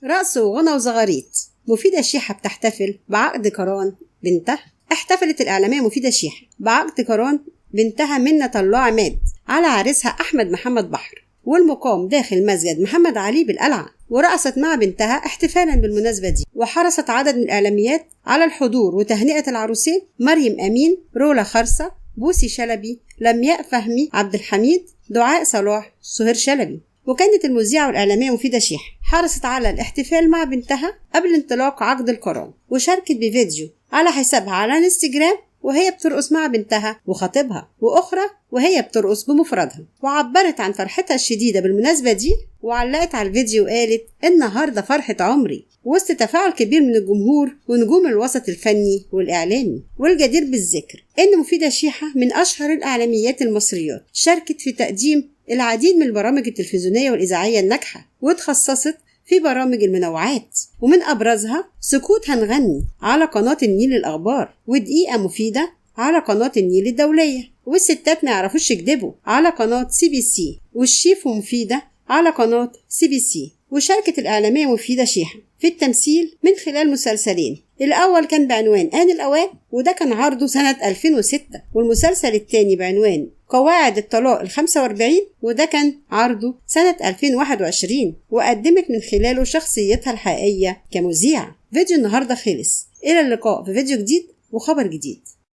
رقص وغنى وزغاريت. مفيدة شيحة بتحتفل بعقد قران بنتها. احتفلت الإعلامية مفيدة شيحة بعقد قران بنتها منة الله عماد على عريسها أحمد محمد بحر، والمقام داخل مسجد محمد علي بالقلعة، ورقصت مع بنتها احتفالا بالمناسبة دي. وحرصت عدد من الإعلاميات على الحضور وتهنئة العروسين مريم أمين، رولا خرصة، بوسي شلبي، لمياء فهمي، عبد الحميد، دعاء صلاح، سهير شلبي. وكانت المذيعة والإعلامية مفيدة شيحة حرصت على الاحتفال مع بنتها قبل انطلاق عقد القران، وشاركت بفيديو على حسابها على الانستجرام وهي بترقص مع بنتها وخطيبها، وأخرى وهي بترقص بمفردها، وعبرت عن فرحتها الشديدة بالمناسبة دي، وعلقت على الفيديو وقالت: النهاردة فرحة عمري، وسط تفاعل كبير من الجمهور ونجوم الوسط الفني والإعلامي. والجدير بالذكر إن مفيدة شيحة من أشهر الإعلاميات المصريات، شاركت في تقديم العديد من البرامج التلفزيونية والإذاعية الناجحة، وتخصصت في برامج المنوعات، ومن أبرزها سكوت هنغني على قناة النيل الأخبار، ودقيقة مفيدة على قناة النيل الدولية، والستات ما يعرفوش يكدبوا على قناة CBC، والشيف مفيدة على قناة CBC. وشاركت الإعلامية مفيدة شيحة في التمثيل من خلال مسلسلين، الأول كان بعنوان آن الأوان وده كان عرضه سنة 2006، والمسلسل الثاني بعنوان قواعد الطلاق ال45 وده كان عرضه سنة 2021، وقدمت من خلاله شخصيتها الحقيقية كمذيعة. فيديو النهاردة خلص، إلى اللقاء في فيديو جديد وخبر جديد.